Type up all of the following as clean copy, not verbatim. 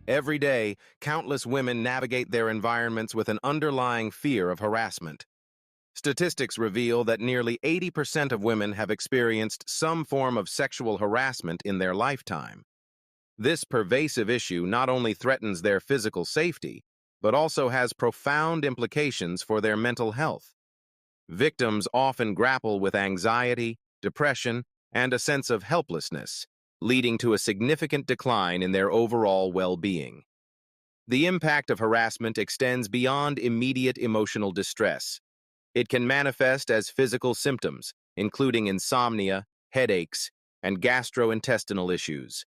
Every day, countless women navigate their environments with an underlying fear of harassment. Statistics reveal that nearly 80% of women have experienced some form of sexual harassment in their lifetime. This pervasive issue not only threatens their physical safety, but also has profound implications for their mental health. Victims often grapple with anxiety, depression, and a sense of helplessness, leading to a significant decline in their overall well-being. The impact of harassment extends beyond immediate emotional distress. It can manifest as physical symptoms, including insomnia, headaches, and gastrointestinal issues.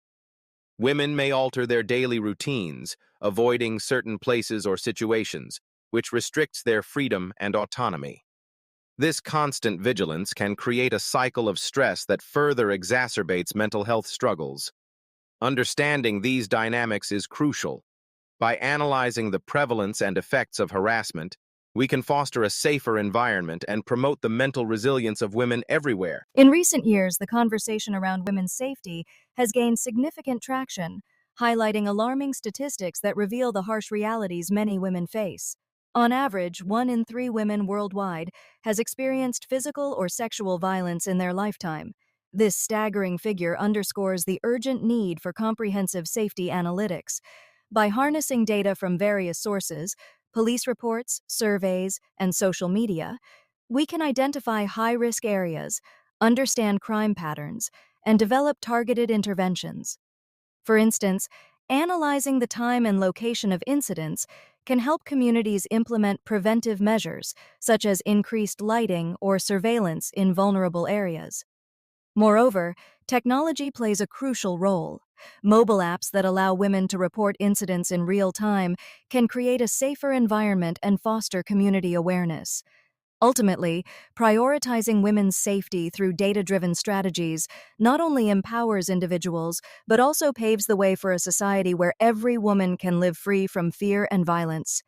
Women may alter their daily routines, avoiding certain places or situations, which restricts their freedom and autonomy. This constant vigilance can create a cycle of stress that further exacerbates mental health struggles. Understanding these dynamics is crucial. By analyzing the prevalence and effects of harassment, we can foster a safer environment and promote the mental resilience of women everywhere. In recent years, the conversation around women's safety has gained significant traction, highlighting alarming statistics that reveal the harsh realities many women face. On average, 1 in 3 women worldwide has experienced physical or sexual violence in their lifetime. This staggering figure underscores the urgent need for comprehensive safety analytics. By harnessing data from various sources, police reports, surveys, and social media, we can identify high-risk areas, understand crime patterns, and develop targeted interventions. For instance, analyzing the time and location of incidents can help communities implement preventive measures, such as increased lighting or surveillance in vulnerable areas. Moreover, technology plays a crucial role. Mobile apps that allow women to report incidents in real time can create a safer environment and foster community awareness. Ultimately, prioritizing women's safety through data-driven strategies not only empowers individuals, but also paves the way for a society where every woman can live free from fear and violence.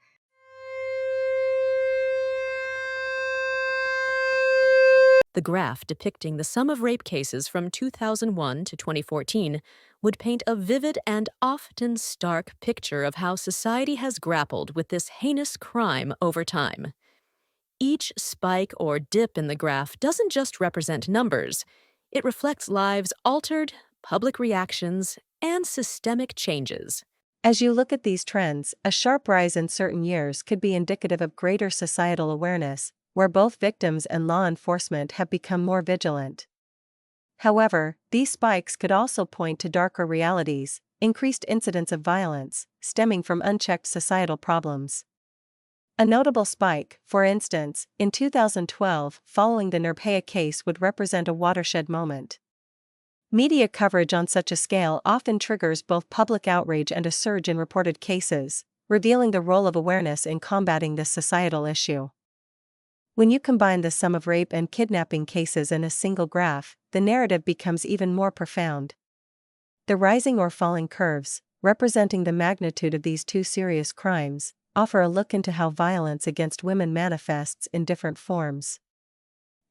The graph depicting the sum of rape cases from 2001 to 2014 would paint a vivid and often stark picture of how society has grappled with this heinous crime over time. Each spike or dip in the graph doesn't just represent numbers. It reflects lives altered, public reactions, and systemic changes. As you look at these trends, a sharp rise in certain years could be indicative of greater societal awareness, where both victims and law enforcement have become more vigilant. However, these spikes could also point to darker realities, increased incidents of violence, stemming from unchecked societal problems. A notable spike, for instance, in 2012 following the Nirbhaya case would represent a watershed moment. Media coverage on such a scale often triggers both public outrage and a surge in reported cases, revealing the role of awareness in combating this societal issue. When you combine the sum of rape and kidnapping cases in a single graph, the narrative becomes even more profound. The rising or falling curves, representing the magnitude of these two serious crimes, offer a look into how violence against women manifests in different forms.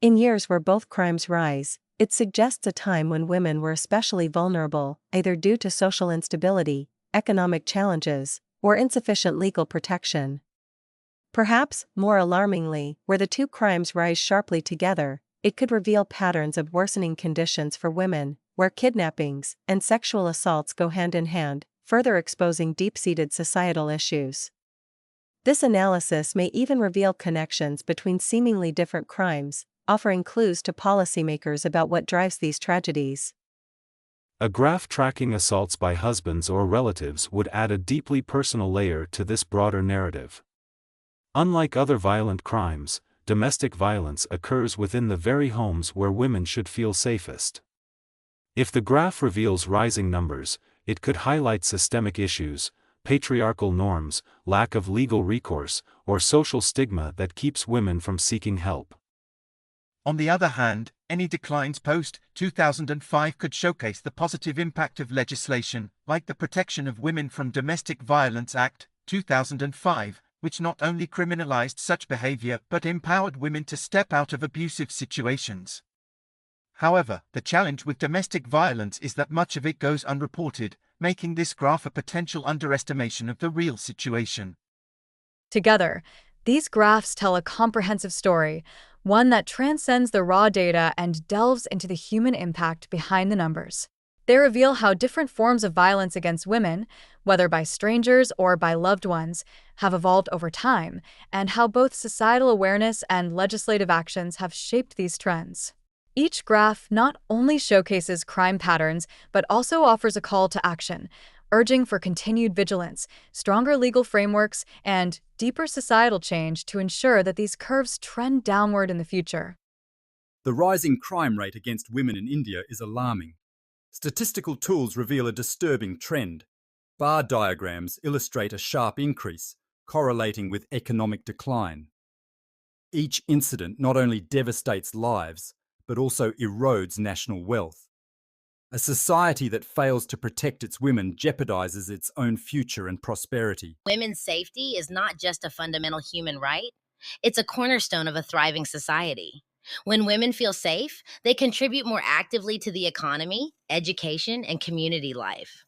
In years where both crimes rise, it suggests a time when women were especially vulnerable, either due to social instability, economic challenges, or insufficient legal protection. Perhaps, more alarmingly, where the two crimes rise sharply together, it could reveal patterns of worsening conditions for women, where kidnappings and sexual assaults go hand in hand, further exposing deep-seated societal issues. This analysis may even reveal connections between seemingly different crimes, offering clues to policymakers about what drives these tragedies. A graph tracking assaults by husbands or relatives would add a deeply personal layer to this broader narrative. Unlike other violent crimes, domestic violence occurs within the very homes where women should feel safest. If the graph reveals rising numbers, it could highlight systemic issues, patriarchal norms, lack of legal recourse, or social stigma that keeps women from seeking help. On the other hand, any declines post-2005 could showcase the positive impact of legislation, like the Protection of Women from Domestic Violence Act, 2005, which not only criminalized such behavior but empowered women to step out of abusive situations. However, the challenge with domestic violence is that much of it goes unreported, making this graph a potential underestimation of the real situation. Together, these graphs tell a comprehensive story, one that transcends the raw data and delves into the human impact behind the numbers. They reveal how different forms of violence against women, whether by strangers or by loved ones, have evolved over time, and how both societal awareness and legislative actions have shaped these trends. Each graph not only showcases crime patterns, but also offers a call to action, urging for continued vigilance, stronger legal frameworks, and deeper societal change to ensure that these curves trend downward in the future. The rising crime rate against women in India is alarming. Statistical tools reveal a disturbing trend. Bar diagrams illustrate a sharp increase, correlating with economic decline. Each incident not only devastates lives, but also erodes national wealth. A society that fails to protect its women jeopardizes its own future and prosperity. Women's safety is not just a fundamental human right, it's a cornerstone of a thriving society. When women feel safe, they contribute more actively to the economy, education, and community life.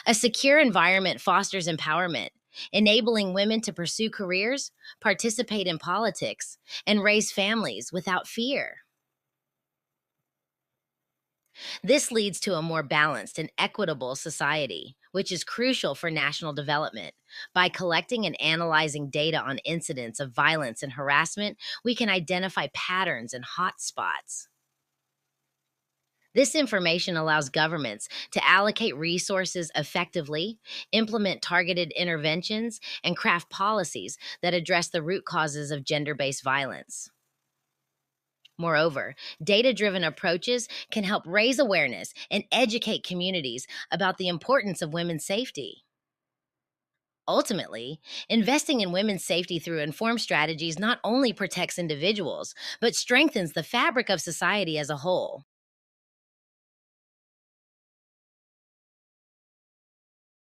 A secure environment fosters empowerment, enabling women to pursue careers, participate in politics, and raise families without fear. This leads to a more balanced and equitable society, which is crucial for national development. By collecting and analyzing data on incidents of violence and harassment, we can identify patterns and hotspots. This information allows governments to allocate resources effectively, implement targeted interventions, and craft policies that address the root causes of gender-based violence. Moreover, data-driven approaches can help raise awareness and educate communities about the importance of women's safety. Ultimately, investing in women's safety through informed strategies not only protects individuals, but strengthens the fabric of society as a whole.